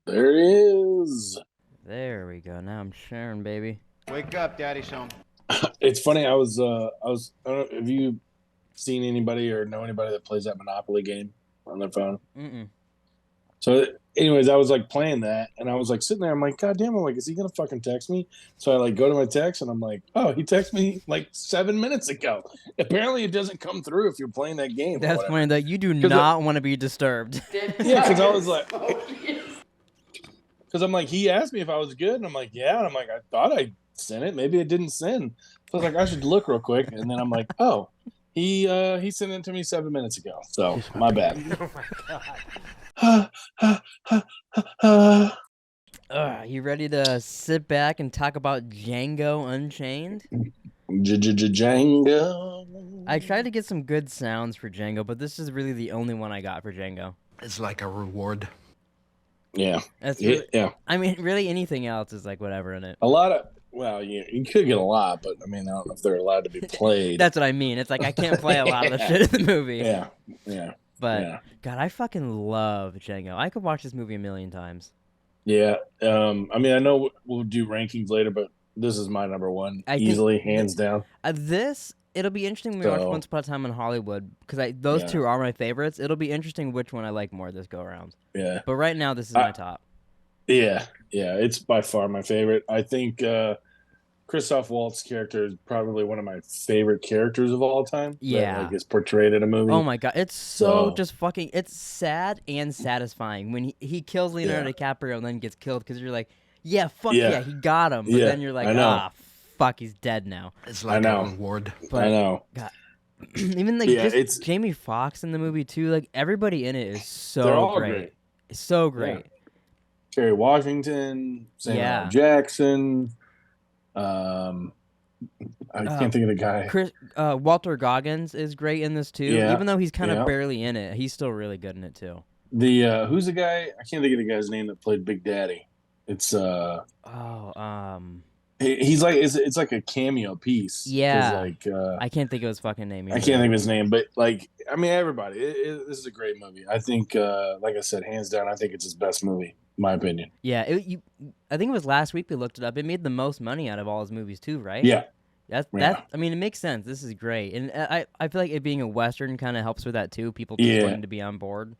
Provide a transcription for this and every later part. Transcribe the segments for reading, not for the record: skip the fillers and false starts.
There it is. There we go. Now I'm sharing, baby. Wake up, Daddy's home. It's funny. I don't know, have you seen anybody or know anybody that plays that Monopoly game on their phone? Mm-mm. So, anyways, I was like playing that, and I was like sitting there. I'm like, God damn! I'm like, is he gonna fucking text me? So I like go to my text, and I'm like, oh, he texted me like 7 minutes ago. Apparently, it doesn't come through if you're playing that game. That's funny that you do 'Cause not want to be disturbed. Yeah, because I was like, because I'm like, he asked me if I was good, and I'm like, yeah, and I'm like, I thought I sent it, maybe it didn't send. So I was like, I should look real quick, and then I'm like, oh, he sent it to me 7 minutes ago. So my bad. Oh my god. You ready to sit back and talk about Django Unchained? Django. I tried to get some good sounds for Django, but this is really the only one I got for Django. It's like a reward. Yeah. That's really, Yeah. I mean, really anything else is like whatever in it. A lot of, well, you could get a lot, but I mean, I don't know if they're allowed to be played. That's what I mean. It's like I can't play a lot of the shit in the movie. Yeah. But yeah. God, I fucking love Django. I could watch this movie a million times. Yeah. I mean, I know we'll do rankings later, but this is my number one, easily, hands down. It'll be interesting when we watch Once Upon a Time in Hollywood, because those two are my favorites. It'll be interesting which one I like more this go around. Yeah. But right now, this is my top. Yeah. It's by far my favorite. I think Christoph Waltz's character is probably one of my favorite characters of all time. Yeah. That, like, is portrayed in a movie. Oh my God. It's so just fucking, it's sad and satisfying when he kills Leonardo DiCaprio and then gets killed, because you're like, yeah, he got him. But then you're like, fuck, he's dead now. It's like a reward. But, I know. God, even like it's Jamie Foxx in the movie too. Like everybody in it is so great. It's so great. Yeah. Kerry Washington, Samuel L. Jackson. I can't think of the guy. Walter Goggins is great in this too. Yeah. Even though he's kind of barely in it, he's still really good in it too. The who's the guy? I can't think of the guy's name that played Big Daddy. It's he's like it's like a cameo piece. Yeah. Like I can't think of his fucking name either. I can't think of his name, but like I mean everybody. This is a great movie. I think like I said, hands down, I think it's his best movie, in my opinion. Yeah, I think it was last week we looked it up. It made the most money out of all his movies too, right? Yeah. That's I mean, it makes sense. This is great. And I feel like it being a Western kind of helps with that too. People just wanting to be on board.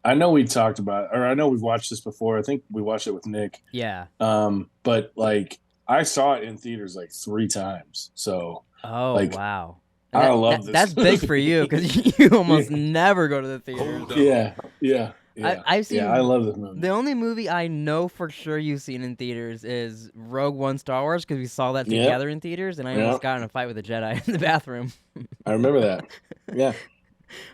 I know we talked about, or I know we've watched this before. I think we watched it with Nick. Yeah. But like I saw it in theaters like 3 times. So wow. I love this. That's big for you because you almost never go to the theaters. Yeah. I've seen. I love this movie. The only movie I know for sure you've seen in theaters is Rogue One: Star Wars, because we saw that together in theaters, and I almost got in a fight with a Jedi in the bathroom. I remember that. Yeah.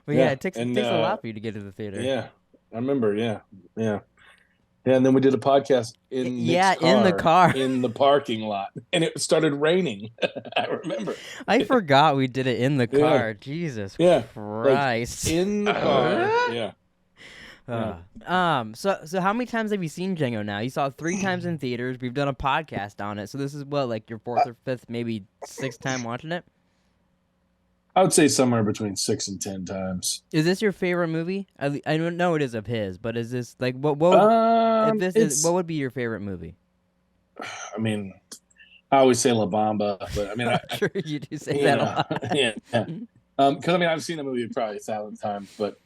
But it takes a lot for you to get to the theater. Yeah, I remember. Yeah. And then we did a podcast in the car in the parking lot, and it started raining. I remember. I forgot we did it in the car. Jesus Christ! Like, in the car. Yeah. So how many times have you seen Django now? You saw it 3 times in theaters. We've done a podcast on it. So this is like your 4th or 5th, maybe 6th time watching it? I would say somewhere between 6 and 10 times. Is this your favorite movie? I don't know it is of his, but is this like what would be your favorite movie? I mean, I always say La Bamba, but I mean, I'm sure you do say that a lot. Yeah. Because I mean, I've seen the movie probably 1,000 times, but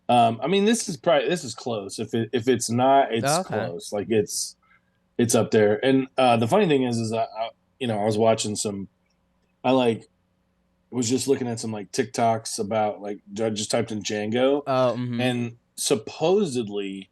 I mean, this is close. If it's not, it's close. Like it's up there. And the funny thing is I was watching was just looking at some like TikToks about like I just typed in Django. And supposedly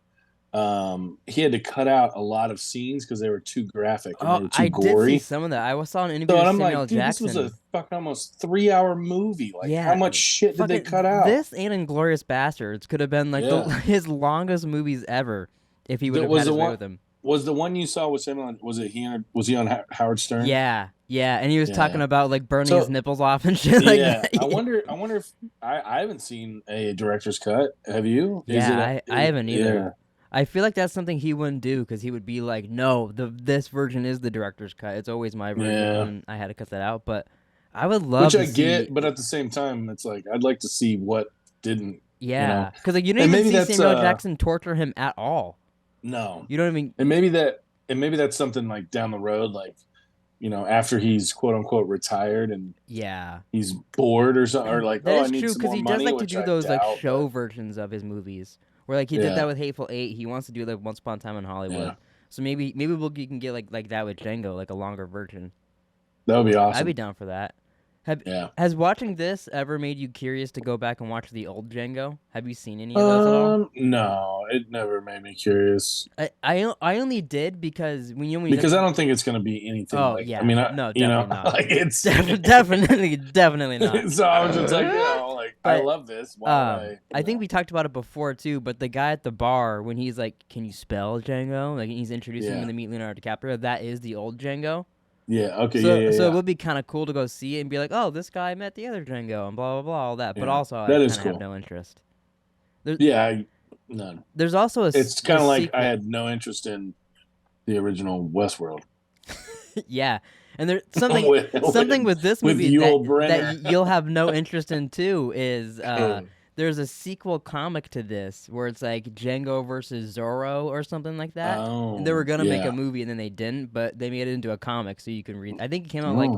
he had to cut out a lot of scenes because they were too graphic and they were too gory. Did see some of that. I saw an interview with Samuel L. Jackson. This was a fucking almost 3-hour movie. Like how much shit did they cut out? This and Inglourious Bastards could have been like his longest movies ever if he would have had his way with him. Was the one you saw with Samuel? Was he on Howard Stern? Yeah, and he was talking about like burning his nipples off and shit like that. I wonder if I haven't seen a director's cut. Have you? I haven't either. Yeah. I feel like that's something he wouldn't do because he would be like, no, this version is the director's cut. It's always my version, and I had to cut that out. But I would love to see... but at the same time, it's like I'd like to see what didn't. Yeah, because like you didn't even see Samuel Jackson torture him at all. No. You don't even. And maybe that's something like down the road, like, after he's quote unquote retired and he's bored or something, or like, that I is need true, some more he money, does like to which do I those like doubt, show versions of his movies, where like he did that with Hateful Eight. He wants to do like Once Upon a Time in Hollywood. Yeah. So maybe you can get like that with Django, like a longer version. That would be awesome. I'd be down for that. Has watching this ever made you curious to go back and watch the old Django? Have you seen any of those at all? No, it never made me curious. I only did because because I don't think it's going to be anything. Oh like, yeah, I mean, no, definitely not. Like it's definitely not. So I was just like, I love this. Why would I think we talked about it before too. But the guy at the bar, when he's like, "Can you spell Django?" Like he's introducing him to meet Leonardo DiCaprio. That is the old Django. Yeah. Okay. So it would be kind of cool to go see it and be like, "Oh, this guy met the other Django," and blah blah blah, all that. But also, I kind of have no interest. None. There's also It's kind of like I had no interest in the original Westworld. Yeah, and there's something with this movie that you'll have no interest in too is there's a sequel comic to this where it's like Django versus Zorro or something like that. Oh, and they were gonna make a movie and then they didn't, but they made it into a comic so you can read. I think it came out like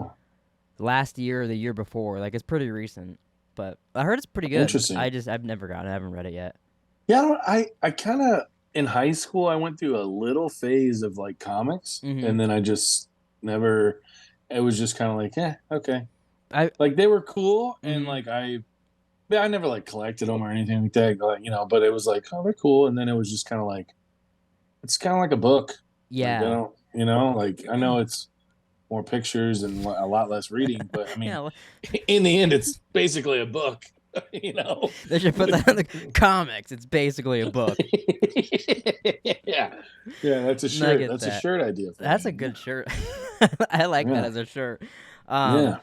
last year or the year before. Like it's pretty recent, but I heard it's pretty good. Interesting. I've never gotten it. I haven't read it yet. Yeah, I kind of in high school I went through a little phase of like comics, and then I just never. It was just kind of like, okay. Like they were cool, and like I never like collected them or anything like that, but it was like, oh, they're cool, and then it was just kind of like, it's kind of like a book. Yeah. Like, like I know it's more pictures and a lot less reading, but I mean, in the end, it's basically a book. They should put that in the comics. It's basically a book. yeah, that's a shirt. That's a shirt idea. That's a good shirt. I like that as a shirt. No,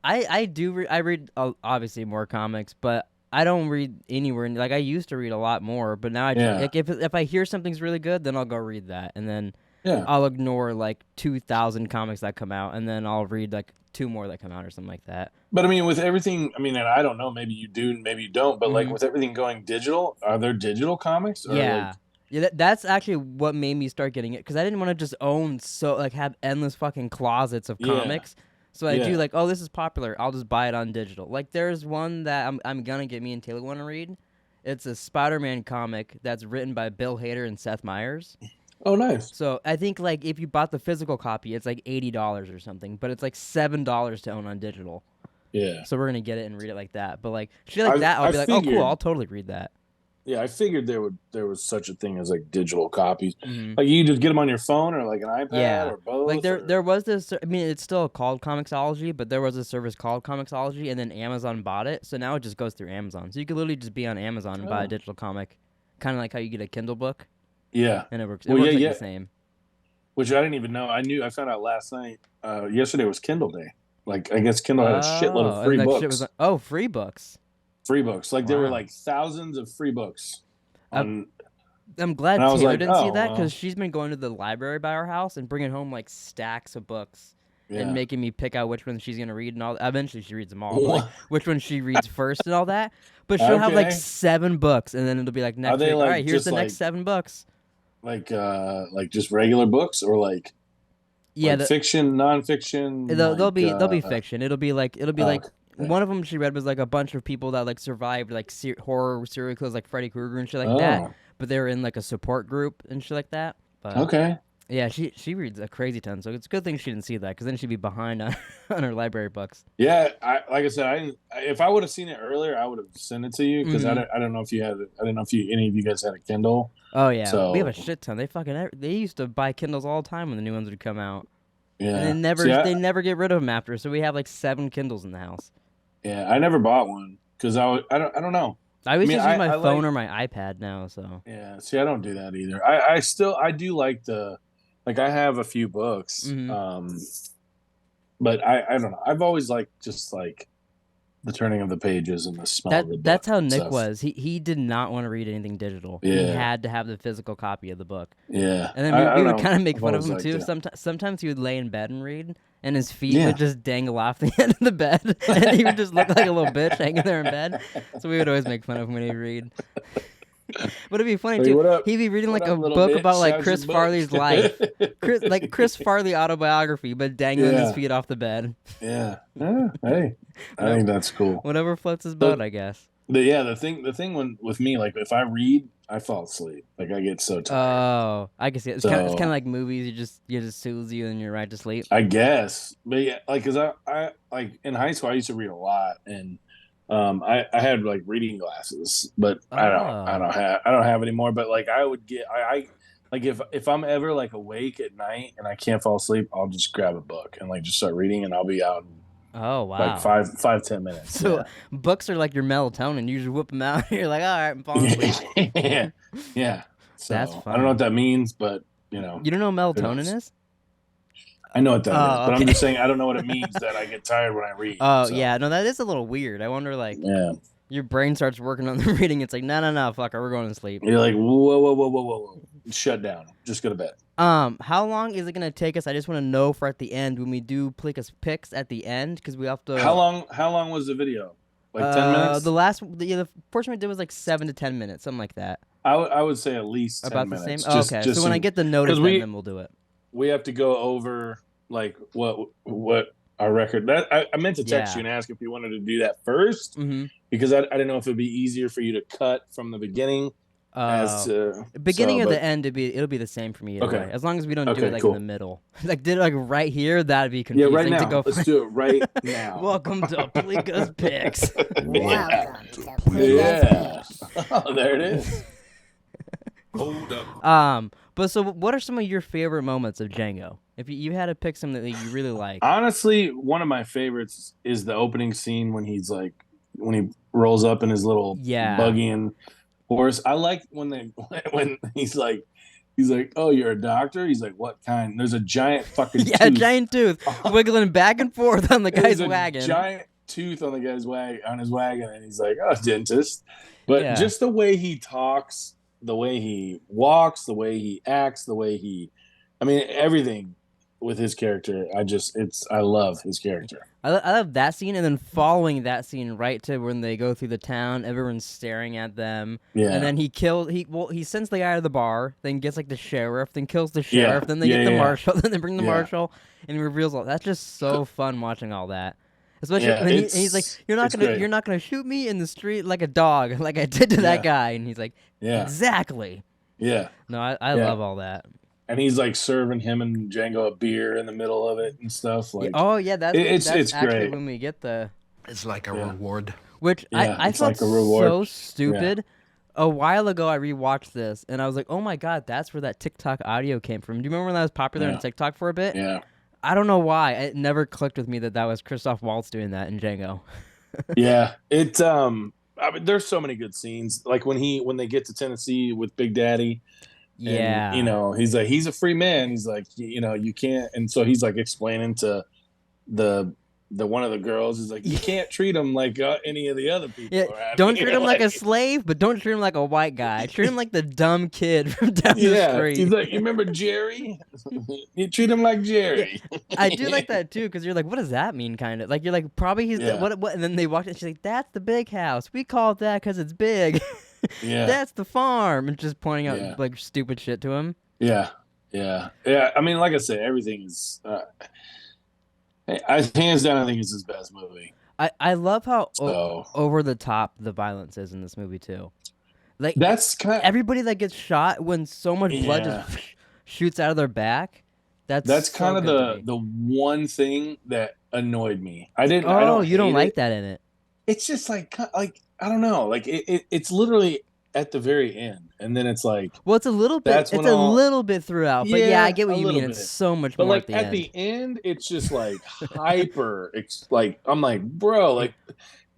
I read obviously more comics, but I don't read anywhere. Like I used to read a lot more, but now like if I hear something's really good, then I'll go read that, and then I'll ignore like 2,000 comics that come out, and then I'll read like 2 more that come out or something like that. But I mean, with everything, and I don't know, maybe you do, maybe you don't, but like with everything going digital, are there digital comics? Or yeah. That's actually what made me start getting it, because I didn't want to just have endless fucking closets of comics. So I do like, oh, this is popular, I'll just buy it on digital. Like there's one that I'm gonna get me and Taylor want to read. It's a Spider-Man comic that's written by Bill Hader and Seth Meyers. Oh, nice. So I think like if you bought the physical copy, it's like $80 or something, but it's like $7 to own on digital. Yeah. So we're gonna get it and read it like that. But like shit like that, I'll be like, oh cool, I'll totally read that. Yeah, I figured there was such a thing as like digital copies. Like you just get them on your phone or like an iPad or both. Like there was this. I mean, it's still called Comixology, but there was a service called Comixology, and then Amazon bought it, so now it just goes through Amazon. So you could literally just be on Amazon and buy a digital comic, kind of like how you get a Kindle book. Yeah, and it works. It works the same. Which I didn't even know. I found out last night. Yesterday was Kindle Day. Like I guess Kindle had a shitload of free books. Shit was like, free books. Free books. Like there were like thousands of free books. I'm glad Taylor didn't see that, because she's been going to the library by our house and bringing home like stacks of books and making me pick out which ones she's gonna read and all. Eventually, she reads them all. But, like, which one she reads first and all that. But she'll have like 7 books, and then it'll be like next week. All right, here's the next 7 books. Like just regular books or like fiction, nonfiction. They'll be fiction. It'll be like one of them she read was like a bunch of people that like survived like horror serial killers like Freddy Krueger and shit like that, but they were in like a support group and shit like that. But, yeah, she reads a crazy ton, so it's a good thing she didn't see that, because then she'd be behind on her library books. Yeah, like I said, if I would have seen it earlier, I would have sent it to you, because I don't know if you had it. I don't know if any of you guys had a Kindle. Oh yeah, so, we have a shit ton. They used to buy Kindles all the time when the new ones would come out. Yeah, and they never get rid of them after. So we have like 7 Kindles in the house. Yeah, I never bought one because I don't know. I always just use my phone or my iPad now. So yeah, see, I don't do that either. I do like I have a few books, but I don't know. I've always liked just like the turning of the pages and the smell of the book. That's how Nick was. He did not want to read anything digital. Yeah. He had to have the physical copy of the book. Yeah. And then we would kind of make fun of him too. Sometimes he would lay in bed and read, and his feet would just dangle off the end of the bed, and he would just look like a little bitch hanging there in bed. So we would always make fun of him when he'd read. But it'd be funny Hey, too. what up? He'd be reading What like up, a little book bitch? about like How's Chris your book? Farley's life, Chris Farley autobiography, but dangling his feet off the bed. Yeah. Hey, I think that's cool. Whatever floats his boat, I guess. The thing when with me, like if I read, I fall asleep. Like I get so tired. Oh, I can see it. It's kind of like movies. You just soothe you and you're right to sleep. I guess, but yeah, like because I like in high school I used to read a lot, and I had like reading glasses, but I don't have anymore. But like I would get I like if I'm ever like awake at night and I can't fall asleep, I'll just grab a book and like just start reading, and I'll be out. Oh wow! Like 5-10 minutes. So books are like your melatonin. You just whip them out. You're like, all right, I'm falling asleep. Yeah. So that's fun. I don't know what that means, but you know. You don't know what melatonin is? I know what that is, but I'm just saying I don't know what it means that I get tired when I read. Oh yeah, no, that is a little weird. I wonder like, your brain starts working on the reading. It's like, no, fucker, we're going to sleep. You're like, whoa, shut down. Just go to bed. How long is it gonna take us? I just want to know for at the end when we do Pleeka's picks at the end because we have to. How long was the video? Like 10 minutes. The portion we did was like 7 to 10 minutes, something like that. I would say at least 10 about minutes. the same. Okay, so when I get the notice, then we'll do it. We have to go over like what our record. That I meant to text you and ask if you wanted to do that first because I didn't know if it'd be easier for you to cut from the beginning. Beginning or the end, it'll be the same for me. Okay, way. As long as we don't do it like in the middle, like did it like right here, that'd be confusing. Yeah, right now. To go Let's do it right now. Welcome to Pleeka's picks. Welcome to Pleeka's picks. Oh, there it is. Hold up. But so what are some of your favorite moments of Django? If you had to pick something that you really like. Honestly, one of my favorites is the opening scene when he rolls up in his little buggy and horse. I like when he's like, oh, you're a doctor? He's like, what kind? There's a giant fucking tooth. Giant tooth wiggling back and forth on the guy's wagon. Giant tooth on the guy's wagon, and he's like, oh, dentist. But just the way he talks, the way he walks, the way he acts, the way everything with his character, I love his character. I love that scene, and then following that scene right to when they go through the town, everyone's staring at them. Yeah. And then he sends the guy to the bar, then gets like the sheriff, then kills the sheriff, then they get the marshal, then they bring the marshal, and he reveals all. That's just so fun watching all that. Especially when he's like, you're not gonna shoot me in the street like a dog, like I did to that guy, and he's like, exactly. Yeah. No, I love all that. And he's like serving him and Django a beer in the middle of it and stuff. Like, that's actually great. When we get the. It's like a reward. Which I thought like so stupid. Yeah. A while ago, I rewatched this and I was like, "Oh my god, that's where that TikTok audio came from." Do you remember when that was popular on TikTok for a bit? Yeah. I don't know why it never clicked with me that was Christoph Waltz doing that in Django. Yeah, it. I mean, there's so many good scenes. Like when they get to Tennessee with Big Daddy. Yeah, and, he's like, he's a free man. He's like, you can't. And so he's like explaining to the one of the girls is like, you can't treat him like any of the other people. Yeah, don't treat him like a slave, but don't treat him like a white guy. Treat him like the dumb kid from down the street. He's like, you remember Jerry? You treat him like Jerry. I do like that too, because you're like, what does that mean? Kind of like you're like, probably he's what? And then they walked in. She's like, that's the big house. We call it that because it's big. Yeah, that's the farm, and just pointing out like stupid shit to him. Yeah. I mean, like I said, everything is. Hands down, I think it's his best movie. I love how over the top the violence is in this movie too. Like that's kind of, everybody that gets shot when so much blood just shoots out of their back. That's so kind of the one thing that annoyed me. I didn't. Oh, you don't like that in it? It's just like I don't know. Like it's literally at the very end, and then it's like. Well, it's a little bit. It's a little bit throughout, but I get what you mean. It's so much more. But like at the end, it's just like hyper. Like I'm like, bro, like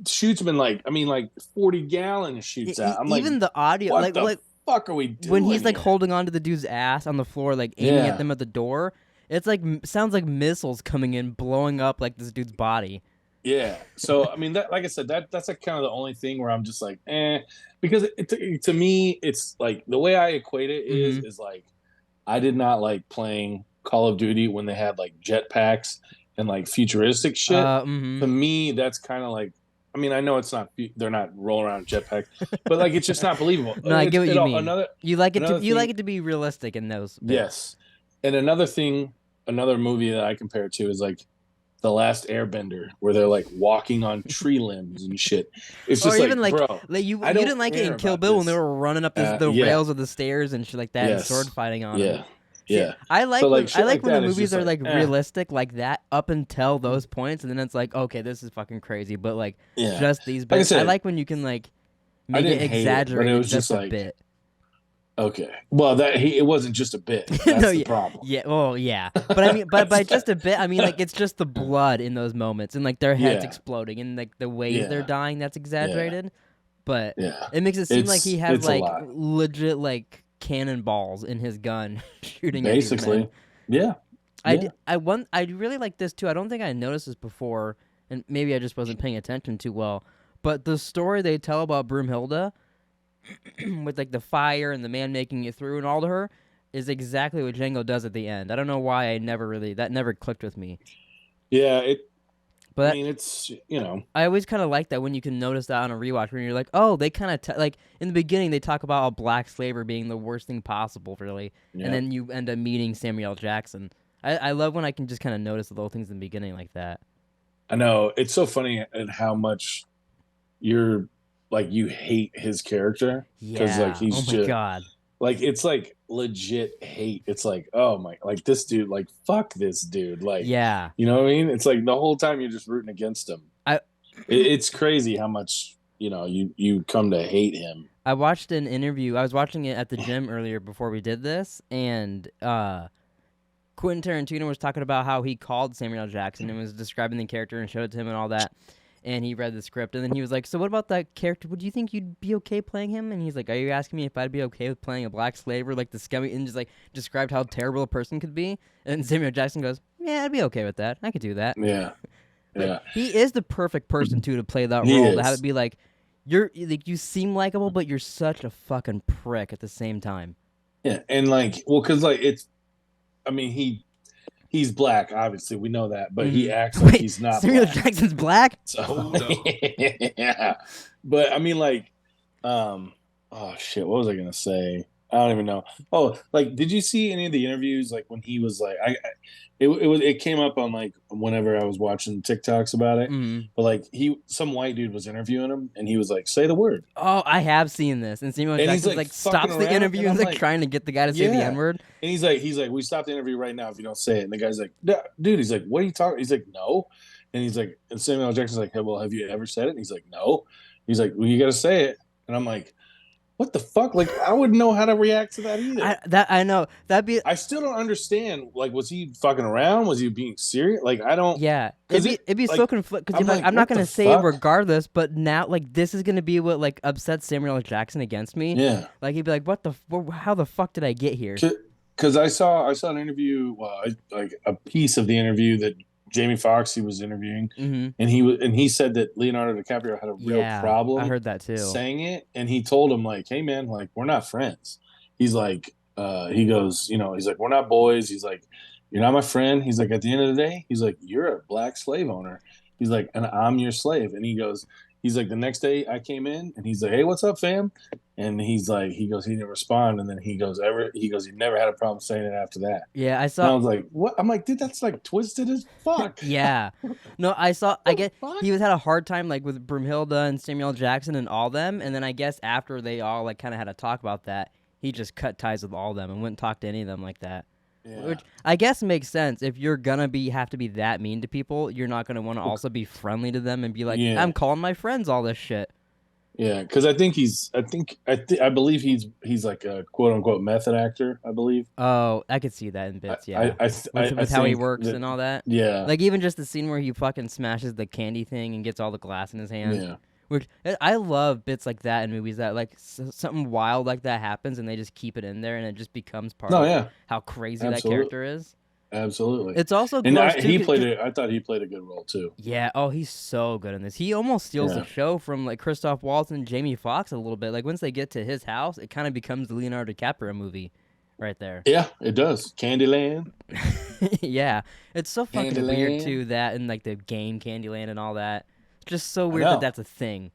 shoots been like 40 gallons shoots out. I'm even the audio, what the fuck are we doing? When he's like holding onto the dude's ass on the floor, like aiming at them at the door, it's like sounds like missiles coming in, blowing up like this dude's body. Yeah. So I mean, that, like I said, that's like kind of the only thing where I'm just like, because to me, it's like the way I equate it is like I did not like playing Call of Duty when they had like jetpacks and like futuristic shit. To me, that's kind of like, mean, I know it's not. They're not rolling around jetpack, but like it's just not believable. No, I get what you mean. Another, you like it to thing, like it to be realistic in those bits. Yes, and another movie that I compare it to is like The Last Airbender, where they're like walking on tree limbs and shit. It's just or even like, bro, you didn't like it in Kill Bill when they were running up the rails of the stairs and shit like that, and sword fighting on them. Yeah. I like so, when the movies are like realistic like that up until those points, and then it's like, okay, this is fucking crazy. But like just these like bits, I like when you can like make it exaggerated just a bit. Okay. Well, it wasn't just a bit. That's the problem. Yeah. Well, yeah. But I mean, but by just a bit, I mean like it's just the blood in those moments and like their heads exploding and like the ways they're dying. That's exaggerated. But it makes it seem like he has like legit like cannonballs in his gun shooting basically. At these men. I really like this too. I don't think I noticed this before, and maybe I just wasn't paying attention too well. But the story they tell about Broomhilda, with like the fire and the man making it through and all to her, is exactly what Django does at the end. I don't know why that never clicked with me. Yeah, but I mean, it's, I always kind of like that when you can notice that on a rewatch when you're like, oh, they kind of like in the beginning they talk about black slavery being the worst thing possible, really, and then you end up meeting Samuel L. Jackson. I love when I can just kind of notice the little things in the beginning like that. I know, it's so funny at how much you hate his character because like he's God, like it's like legit hate. It's like, oh my, like this dude, like fuck this dude, like you know what I mean? It's like the whole time you're just rooting against him. It's crazy how much you come to hate him. I watched an interview. I was watching it at the gym earlier before we did this, and Quentin Tarantino was talking about how he called Samuel L. Jackson and was describing the character and showed it to him and all that. And he read the script, and then he was like, so what about that character? Would you think you'd be okay playing him? And he's like, are you asking me if I'd be okay with playing a black slave or like the scummy, and just like described how terrible a person could be? And Samuel Jackson goes, yeah, I'd be okay with that. I could do that. Yeah. Yeah. He is the perfect person to play that role. To have it be like, you seem likable, but you're such a fucking prick at the same time. Yeah. And like, well, cause like he's black, obviously. We know that, but he acts like he's not Samuel black. Jackson's black? So, yeah. But I mean, like, oh shit, what was I gonna say? I don't even know. Oh, like, did you see any of the interviews? Like when he was like, it came up on like whenever I was watching TikToks about it. Mm-hmm. But like some white dude was interviewing him, and he was like, "Say the word." Oh, I have seen this. And Samuel Jackson like stops the interview and like trying to get the guy to say the N-word. And he's like, "We stop the interview right now if you don't say it." And the guy's like, "Dude," he's like, "What are you talking?" He's like, "No." And he's like, and Samuel L. Jackson's like, "Hey, well, have you ever said it?" And he's like, "No." He's like, "Well, you got to say it." And I'm like, what the fuck? Like, I wouldn't know how to react to that either. I know. I still don't understand. Like, was he fucking around? Was he being serious? Like, I don't. Yeah. It'd be so conflicted. Because I'm not going to say it regardless, but now, like, this is going to be what, like, upsets Samuel L. Jackson against me. Yeah. Like, he'd be like, how the fuck did I get here? Because I saw an interview, like a piece of the interview that Jamie Foxx was interviewing, and he said that Leonardo DiCaprio had a real problem. I heard that too. Saying it, and he told him like, "Hey man, like we're not friends." He's like, he goes, he's like, "We're not boys." He's like, "You're not my friend." He's like, "At the end of the day," he's like, "You're a black slave owner." He's like, "And I'm your slave." And he goes, he's like, the next day I came in, and he's like, "Hey, what's up, fam?" And he's like, he didn't respond, and then he goes, he never had a problem saying it after that. Yeah, I saw. And I was like, what? I'm like, dude, that's like twisted as fuck. Yeah, no, I saw. I get he had a hard time like with Broomhilda and Samuel Jackson and all them, and then I guess after they all like kind of had a talk about that, he just cut ties with all of them and wouldn't talk to any of them like that. Yeah. Which I guess makes sense. If you're gonna have to be that mean to people, you're not gonna want to also be friendly to them and be like, I'm calling my friends all this shit. Yeah, because I believe he's like a quote unquote method actor. I believe. Oh, I could see that in bits. Yeah, with how he works and all that. Yeah, like even just the scene where he fucking smashes the candy thing and gets all the glass in his hand. Yeah, which I love bits like that in movies that like something wild like that happens and they just keep it in there and it just becomes part of how crazy that character is. Absolutely. It's also he played it. I thought he played a good role too. Yeah. Oh, he's so good in this. He almost steals the show from like Christoph Waltz and Jamie Foxx a little bit. Like once they get to his house, it kind of becomes the Leonardo DiCaprio movie, right there. Yeah, it does. Candyland. Yeah, it's so fucking weird too that and like the game Candyland and all that. Just so weird that that's a thing.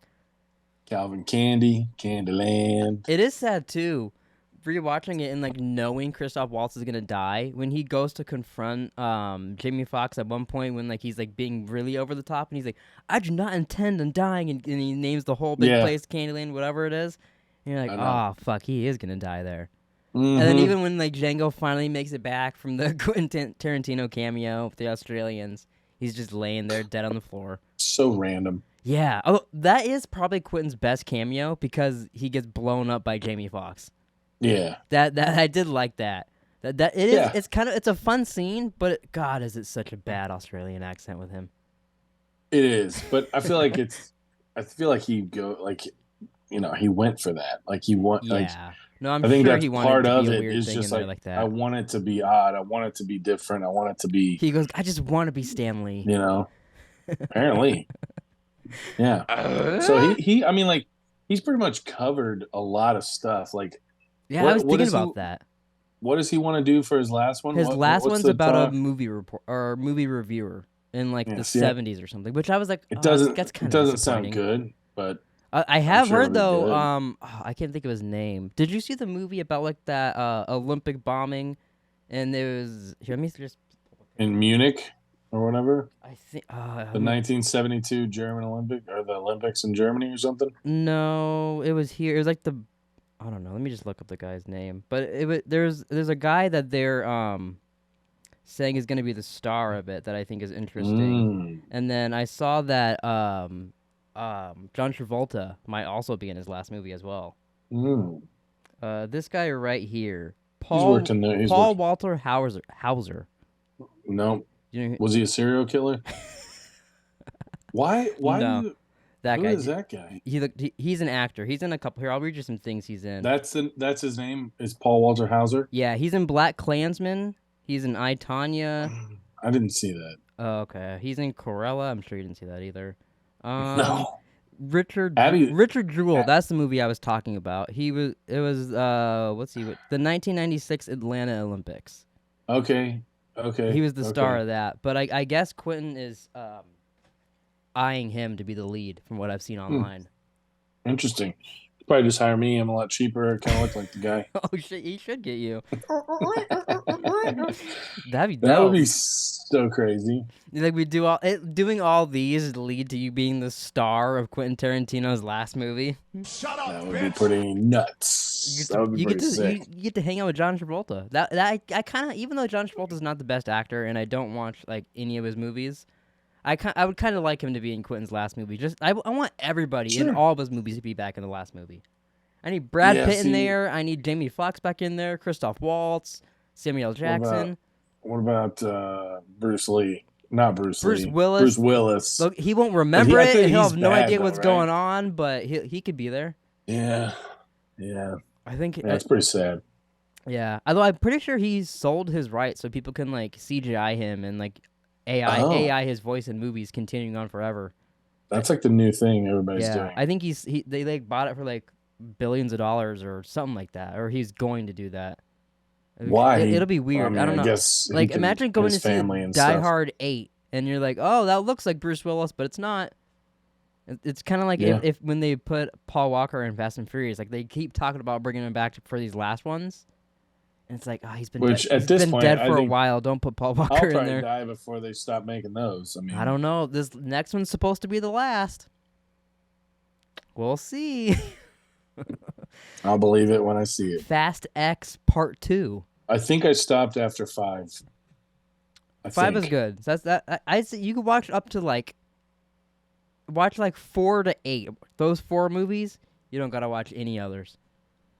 Calvin Candy, Candyland. It is sad too, rewatching it and like knowing Christoph Waltz is gonna die when he goes to confront Jamie Foxx at one point when like he's like being really over the top and he's like, I do not intend on dying, and he names the whole big place, Candyland, whatever it is. And you're like, oh fuck, he is gonna die there. And then even when like Django finally makes it back from the Quentin Tarantino cameo with the Australians, he's just laying there dead on the floor. So random. Yeah. Oh, that is probably Quentin's best cameo because he gets blown up by Jamie Foxx. Yeah. That I did like that. That it is. Yeah. It's a fun scene, but God, is it such a bad Australian accent with him? It is, but I feel like he went for that. Like he want. Yeah. Like, no, I'm I think sure that's he wanted part to of be a it. weird Is thing just like that. I want it to be odd. I want it to be different. I want it to be. He goes, I just want to be Stanley. You know. Apparently. Yeah. So he. I mean, like he's pretty much covered a lot of stuff. Like. Yeah, I was thinking about that. What does he want to do for his last one? His last one's about a movie report or movie reviewer in like the 70s or something. Which I was like, it doesn't sound good, but. I have heard though. I can't think of his name. Did you see the movie about like that Olympic bombing? And there was let me just in Munich or whatever. I think the 1972 German Olympic or the Olympics in Germany or something. No, it was here. It was like I don't know. Let me just look up the guy's name. But there's a guy that they're saying is going to be the star of it that I think is interesting. And then I saw that John Travolta might also be in his last movie as well. This guy right here, Paul Walter Hauser. No. Was he a serial killer? Why? No. Who is that guy? He's an actor. He's in a couple. Here, I'll read you some things he's in. That's his name. Is Paul Walter Hauser? Yeah, he's in Black Klansman. He's in I, Tonya. I didn't see that. Oh, okay. He's in Cruella. I'm sure you didn't see that either. No. Richard Jewell. That's the movie I was talking about. It was the 1996 Atlanta Olympics. Okay. He was the star of that. But I guess Quentin is eyeing him to be the lead from what I've seen online. Interesting. Probably just hire me. I'm a lot cheaper. Kind of look like the guy. Oh shit! He should get you. That'd be dope. That would be so crazy. Like we doing all these lead to you being the star of Quentin Tarantino's last movie. Shut up! That would be pretty nuts. That would be pretty sick. You get to hang out with John Travolta. I kind of, even though John Travolta's not the best actor and I don't watch like any of his movies, I would kind of like him to be in Quentin's last movie. Just I want everybody in all of his movies to be back in the last movie. I need Brad Pitt in there. I need Jamie Foxx back in there. Christoph Waltz, Samuel L. Jackson. What about Bruce Lee? Not Bruce Lee. Willis. Bruce Willis. Look, he won't remember it, and he'll have no idea what's going on, but he could be there. Yeah. I think that's pretty sad. Yeah, although I'm pretty sure he sold his rights so people can like CGI him and like AI his voice in movies continuing on forever. That's like the new thing everybody's doing. I think they like bought it for like billions of dollars or something like that, or he's going to do that. Why? It'll be weird. I don't know. Like imagine going to see Die Hard 8 and you're like, oh, that looks like Bruce Willis, but it's not. It's kind of like if when they put Paul Walker in Fast and Furious, like they keep talking about bringing him back for these last ones. And it's like, oh, he's been dead for a while. Don't put Paul Walker in there. I'll probably die before they stop making those. I mean, I don't know. This next one's supposed to be the last. We'll see. I'll believe it when I see it. Fast X Part 2. I think I stopped after 5. 5 is good. That's that. I say you could watch up to like 4 to 8. Those 4 movies, you don't gotta watch any others.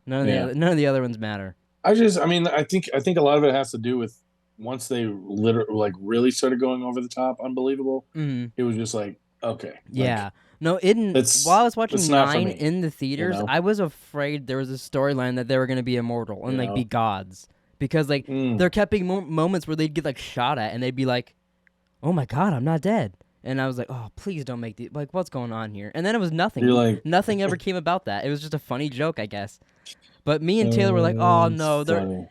None of the other ones matter. I think a lot of it has to do with once they really started going over the top, unbelievable. Mm-hmm. It was just like okay. Yeah. While I was watching 9 in the theaters, I was afraid there was a storyline that they were going to be immortal and like be gods because like there kept being moments where they'd get like shot at and they'd be like, "Oh my god, I'm not dead." And I was like, "Oh, please don't make what's going on here?" And then it was nothing. Nothing ever came about that. It was just a funny joke, I guess. But me and Taylor were like, "Oh no,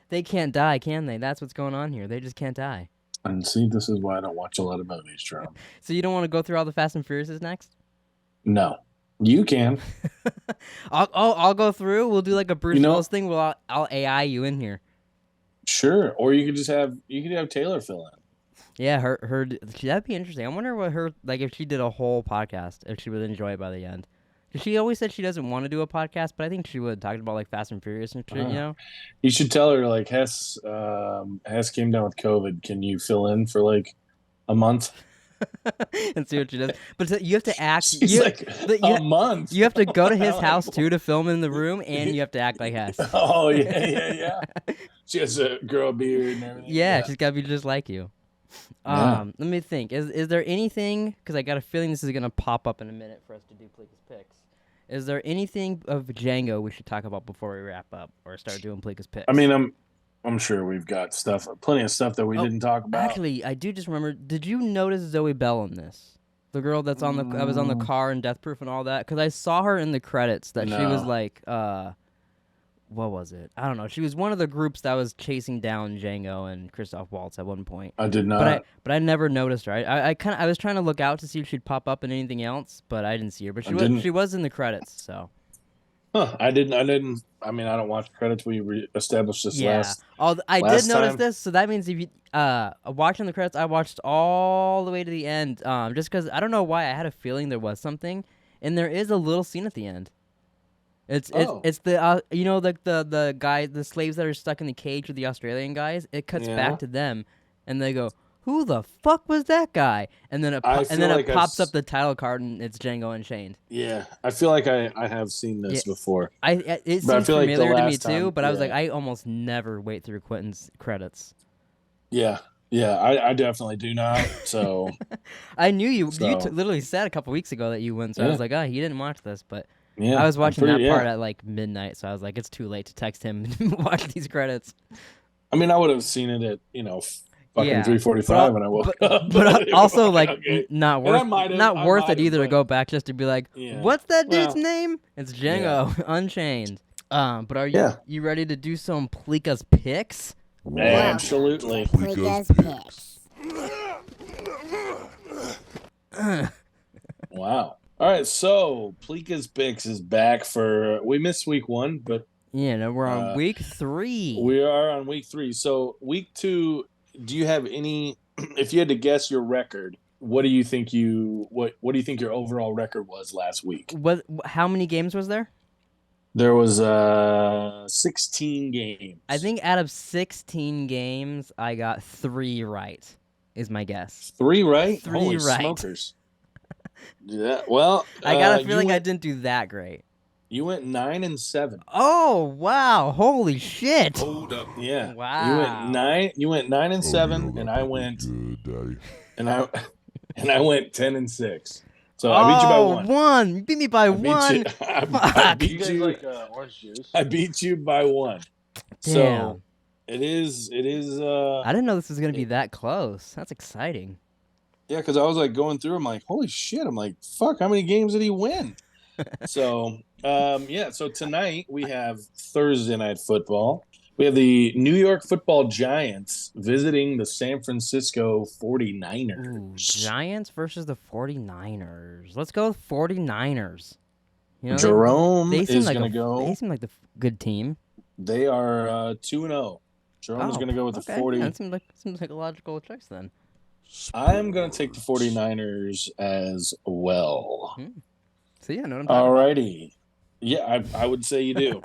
they can't die, can they? That's what's going on here. They just can't die." And see, this is why I don't watch a lot of movies, Jerome. So you don't want to go through all the Fast and Furiouses next? No, you can. I'll go through. We'll do like a Bruce Willis thing. I'll AI you in here. Sure, or you could have Taylor fill in. Yeah, her that'd be interesting. I wonder what her if she did a whole podcast, if she would enjoy it by the end. She always said she doesn't want to do a podcast, but I think she would, talking about like Fast and Furious and shit. You should tell her like Hess came down with COVID. Can you fill in for like a month? And see what she does. But you have to act. She's a month. You have to go to his house too to film in the room, and you have to act like Hess. Oh yeah. She has a girl beard and everything. Yeah, she's gotta be just like you. Let me think. Is there anything? Because I got a feeling this is gonna pop up in a minute for us to do Pleeka's picks. Is there anything of Django we should talk about before we wrap up or start doing Pleeka's picks? I mean, I'm sure we've got plenty of stuff that we didn't talk about. Actually, I do just remember. Did you notice Zoe Bell in this? The girl that's on I was on the car and Death Proof and all that? Because I saw her in the credits that she was like, what was it? I don't know. She was one of the groups that was chasing down Django and Christoph Waltz at one point. I did not. But I never noticed her. I was trying to look out to see if she'd pop up in anything else, but I didn't see her. But she was in the credits, so. Huh, I didn't. I mean, I don't watch credits. We established this last. I did notice this, so that means if you watching the credits, I watched all the way to the end. Just because I don't know why I had a feeling there was something, and there is a little scene at the end. It's the the guy, the slaves that are stuck in the cage with the Australian guys. It cuts back to them, and they go, "Who the fuck was that guy?" And then it pops up the title card, and it's Django Unchained. Yeah, I feel like I have seen this before. It seems familiar to me too, but I was like, I almost never wait through Quentin's credits. Yeah, I definitely do not. So I knew you. So. You literally said a couple weeks ago that you wouldn't. So I was like, he didn't watch this, but. Yeah, I was watching that part at like midnight, so I was like, it's too late to text him and watch these credits. I mean, I would have seen it at fucking 3:45 when I woke up. But also like not worth it either to go back just to be like, what's that dude's name? It's Django Unchained. But are you ready to do some Pleeka's picks? Absolutely. Pleeka's picks. Wow. All right, so Pleeka's Picks is back we missed week 1, but... Yeah, no, we're on week 3. We are on week 3. So week 2, do you have any... If you had to guess your record, what do you think your overall record was last week? How many games was there? There was 16 games. I think out of 16 games, I got 3 right, is my guess. 3 right? 3 Holy right. Smokers. Yeah, well, I got a feeling I didn't do that great. You went 9-7. Oh wow! Holy shit! Hold up. Yeah. Wow. You went 9-7, and I went and I went 10-6. So I beat you by 1. You beat me by 1. I beat you like orange juice. I beat you by 1. Damn. So it is. I didn't know this was gonna be that close. That's exciting. Yeah, because I was like going through. I'm like, holy shit! I'm like, fuck. How many games did he win? So, So tonight we have Thursday Night Football. We have the New York Football Giants visiting the San Francisco 49ers. Ooh, Giants versus the 49ers. Let's go with 49ers. Jerome is going to go. They seem like the good team. They are 2-0. Jerome is going to go with the 40. That seems like a logical choice then. I'm going to take the 49ers as well. So, yeah, no, I'm all righty. Yeah, I would say you do.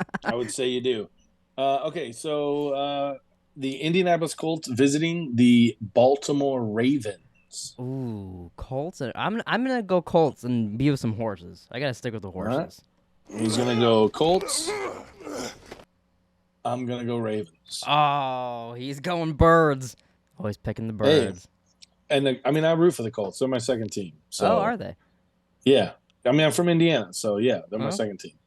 Okay, so the Indianapolis Colts visiting the Baltimore Ravens. Ooh, Colts. I'm going to go Colts and be with some horses. I got to stick with the horses. Right. He's going to go Colts. I'm going to go Ravens. Oh, he's going birds. Always picking the birds. Hey. And I root for the Colts. They're my second team. So, are they? Yeah. I mean, I'm from Indiana, so yeah, they're my second team.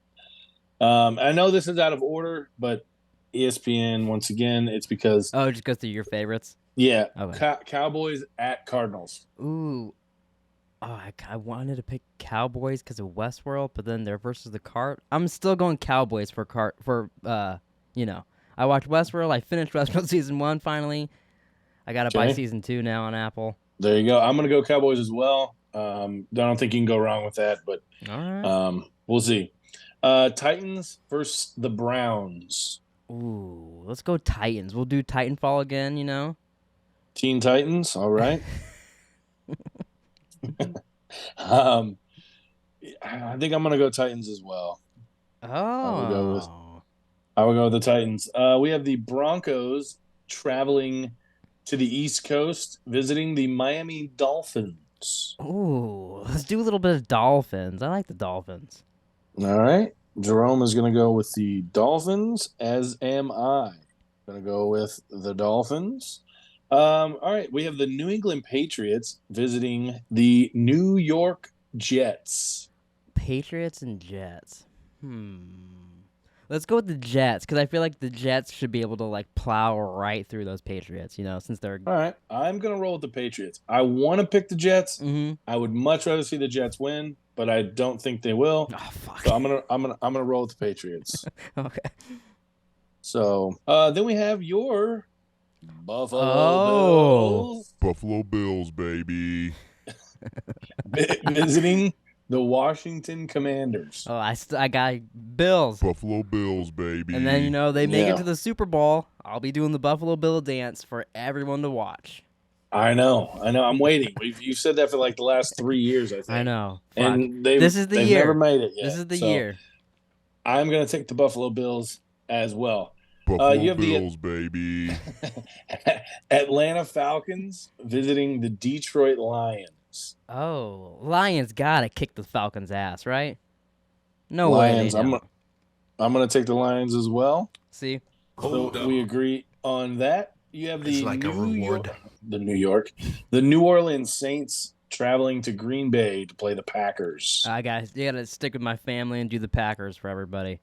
I know this is out of order, but ESPN, once again, it's because... Oh, it just goes through your favorites? Yeah. Okay. Cowboys at Cardinals. Ooh. Oh, I wanted to pick Cowboys because of Westworld, but then they're versus the Cart. I'm still going Cowboys I watched Westworld. I finished Westworld season 1 finally. I got to buy season 2 now on Apple. There you go. I'm going to go Cowboys as well. I don't think you can go wrong with that, but all right. We'll see. Titans versus the Browns. Ooh, let's go Titans. We'll do Titanfall again, you know? Teen Titans, all right. I think I'm gonna go Titans as well. Oh. I will go with the Titans. We have the Broncos traveling to the East Coast, visiting the Miami Dolphins. Ooh, let's do a little bit of Dolphins. I like the Dolphins. All right. Jerome is going to go with the Dolphins, as am I. Going to go with the Dolphins. All right. We have the New England Patriots visiting the New York Jets. Patriots and Jets. Let's go with the Jets, because I feel like the Jets should be able to, like, plow right through those Patriots, you know, since they're... All right. I'm going to roll with the Patriots. I want to pick the Jets. Mm-hmm. I would much rather see the Jets win, but I don't think they will. Oh, fuck. So I'm gonna roll with the Patriots. Okay. So then we have your Buffalo Bills. Buffalo Bills, baby. Visiting the Washington Commanders. Oh, I got Bills. Buffalo Bills, baby. And then, you know, they make it to the Super Bowl. I'll be doing the Buffalo Bill dance for everyone to watch. I know. I'm waiting. You've said that for like the last 3 years, I think. I know. And this is the year. Never made it yet. This is the year. I'm going to take the Buffalo Bills as well. Buffalo you have Bills, baby. Atlanta Falcons visiting the Detroit Lions. Oh, Lions got to kick the Falcons' ass, right? No Lions, way. I'm going to take the Lions as well. See? So we agree on that. You have the a New Orleans Saints traveling to Green Bay to play the Packers. Guys, you got to stick with my family and do the Packers for everybody.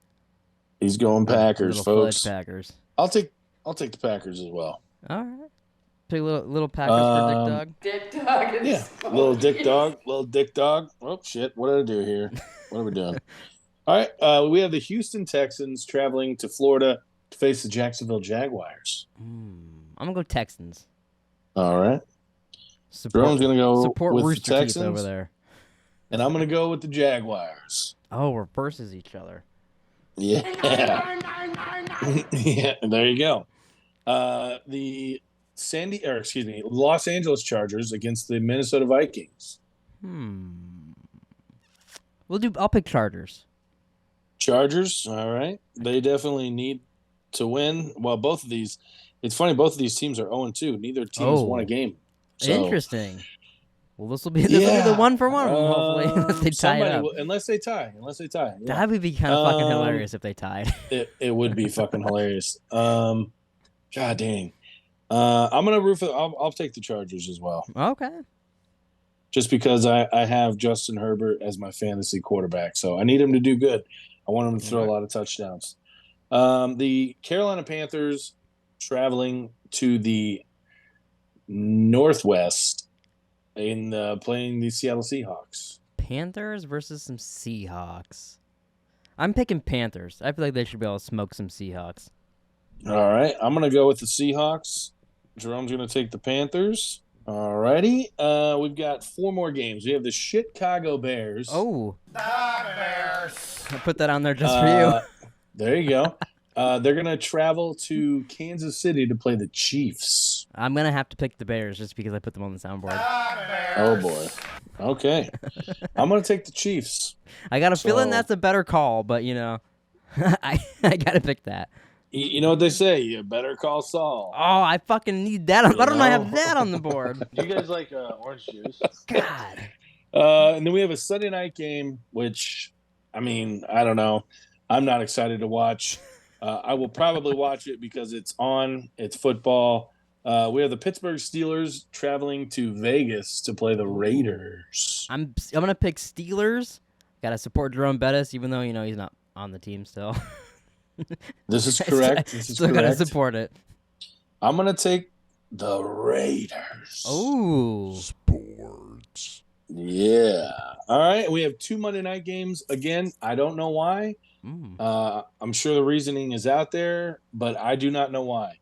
He's going Packers, folks. Packers. I'll take the Packers as well. All right. Pick a little Packers for Dick Dog. Dick Dog. Yeah, little Dick Dog. Oh shit! What did I do here? What are we doing? All right. We have the Houston Texans traveling to Florida to face the Jacksonville Jaguars. I'm gonna go Texans. All right. Jerome's gonna go with Rooster the Texans Teeth over there, and I'm gonna go with the Jaguars. Oh, we're versus each other. Yeah. Yeah. There you go. The Los Angeles Chargers against the Minnesota Vikings. I'll pick Chargers. Chargers, all right. They definitely need to win. Well, both of these, it's funny, both of these teams are 0-2. Neither team has won a game. So, interesting. Well, this will be the one for one, hopefully, unless they tie it up. Unless they tie. Yeah. That would be kind of fucking hilarious if they tied. It would be fucking hilarious. God dang. I'm gonna root for. I'll take the Chargers as well. Okay. Just because I have Justin Herbert as my fantasy quarterback, so I need him to do good. I want him to throw a lot of touchdowns. The Carolina Panthers traveling to the Northwest in playing the Seattle Seahawks. Panthers versus some Seahawks. I'm picking Panthers. I feel like they should be able to smoke some Seahawks. All right. I'm going to go with the Seahawks. Jerome's going to take the Panthers. All righty. We've got 4 more games. We have the Chicago Bears. Oh. The Bears. I put that on there just for you. There you go. They're going to travel to Kansas City to play the Chiefs. I'm going to have to pick the Bears just because I put them on the soundboard. Oh, boy. Okay. I'm going to take the Chiefs. I got a feeling that's a better call, but, you know, I got to pick that. You know what they say? You better call Saul. Oh, I fucking need that. Why don't I have that on the board? You guys like orange juice? God. And then we have a Sunday night game, which, I mean, I don't know. I'm not excited to watch. I will probably watch it because it's on. It's football. We have the Pittsburgh Steelers traveling to Vegas to play the Raiders. I'm gonna pick Steelers. Gotta support Jerome Bettis, even though, you know, he's not on the team still. This is correct. Still gotta support it. I'm gonna take the Raiders. Oh, sports. Yeah. All right. We have 2 Monday night games again. I don't know why. I'm sure the reasoning is out there, but I do not know why.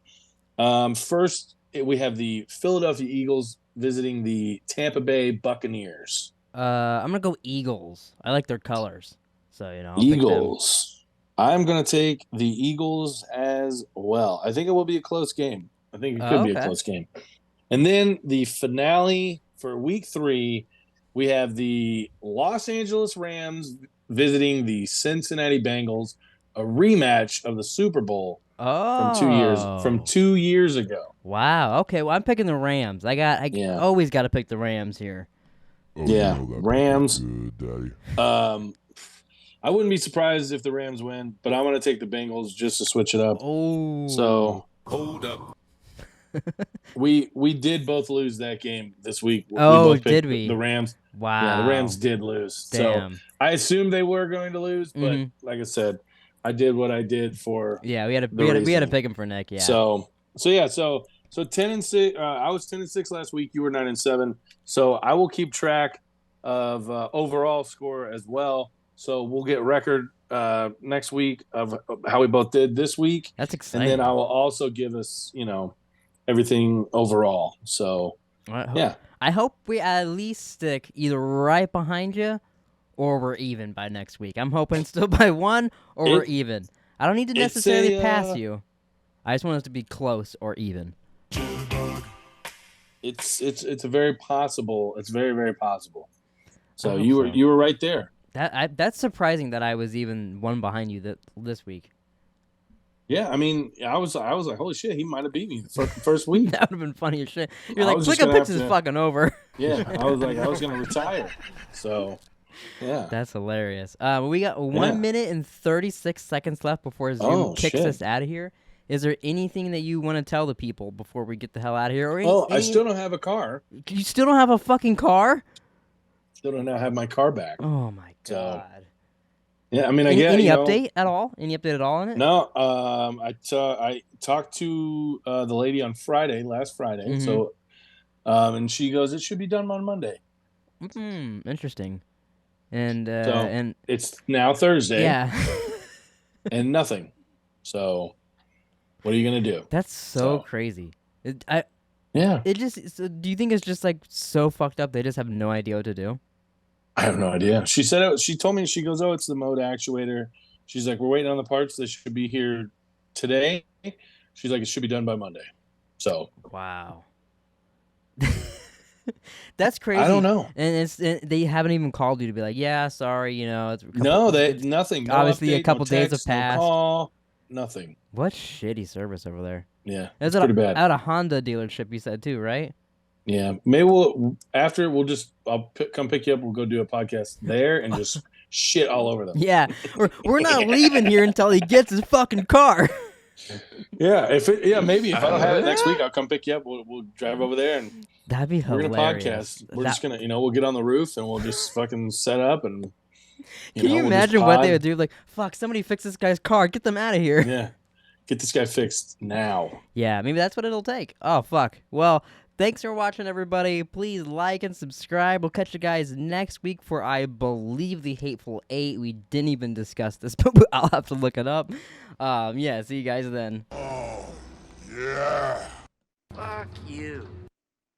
First, we have the Philadelphia Eagles visiting the Tampa Bay Buccaneers. I'm gonna go Eagles. I like their colors, so I'll Eagles. I'm gonna take the Eagles as well. I think it will be a close game. I think it could be a close game. And then the finale for Week 3, we have the Los Angeles Rams visiting the Cincinnati Bengals, a rematch of the Super Bowl from 2 years ago. Wow. Okay. Well, I'm picking the Rams. I always got to pick the Rams here. Oh, yeah, Rams. Good, Daddy. I wouldn't be surprised if the Rams win, but I'm going to take the Bengals just to switch it up. Oh. So hold up. we did both lose that game this week. Oh, we both did we? The Rams. Wow. Yeah, the Rams did lose. Damn. So I assumed they were going to lose, but like I said, I did what I did for. Yeah, we had to pick him for Nick. Yeah. So 10-6. I was 10-6 last week. You were 9-7. So I will keep track of overall score as well. So we'll get record next week of how we both did this week. That's exciting. And then I will also give us, everything overall. So I hope we at least stick either right behind you or we're even by next week. I'm hoping still by 1 or we're even. I don't need to necessarily pass you. I just want us to be close or even. It's a very possible. It's very, very possible. So you were right there. That's surprising that I was even 1 behind you this week. Yeah, I mean, I was like, holy shit, he might have beat me the first week. That would have been funny as shit. You're like, Pleeka picks is fucking over. Yeah, I was like, I was gonna retire. So, yeah, that's hilarious. We got 1 minute and 36 seconds left before Zoom kicks us out of here. Is there anything that you want to tell the people before we get the hell out of here? I still don't have a car. You still don't have a fucking car? Still don't have my car back. Oh my god. So, yeah, I mean, any update at all? Any update at all on it? No. I talked to the lady on last Friday. So, and she goes, it should be done on Monday. Interesting. And it's now Thursday. Yeah. And nothing. So, what are you gonna do? That's so crazy. Yeah. It just. So do you think it's just like so fucked up? They just have no idea what to do. I have no idea. She said she told me, she goes, oh, it's the mode actuator. She's like, we're waiting on the parts. They should be here today. She's like, it should be done by Monday. So wow. That's crazy. I don't know. And they haven't even called you to be like, yeah, sorry, it's nothing. No obviously update, a couple days have passed. No call, nothing. What shitty service over there. Yeah. It's pretty bad. At a Honda dealership, you said too, right? Yeah. Maybe I'll come pick you up. We'll go do a podcast there and just shit all over them. Yeah. We're not leaving here until he gets his fucking car. Yeah. Maybe if I don't have it next week, I'll come pick you up. We'll drive over there and that'd be hilarious. We're gonna podcast. We're just gonna, we'll get on the roof and we'll just fucking set up and. Can you imagine what they would do? Like, fuck, somebody fix this guy's car. Get them out of here. Yeah. Get this guy fixed now. Yeah, maybe that's what it'll take. Oh, fuck. Well, thanks for watching, everybody. Please like and subscribe. We'll catch you guys next week for, I believe, the Hateful Eight. We didn't even discuss this, but I'll have to look it up. Yeah, see you guys then. Oh, yeah. Fuck you.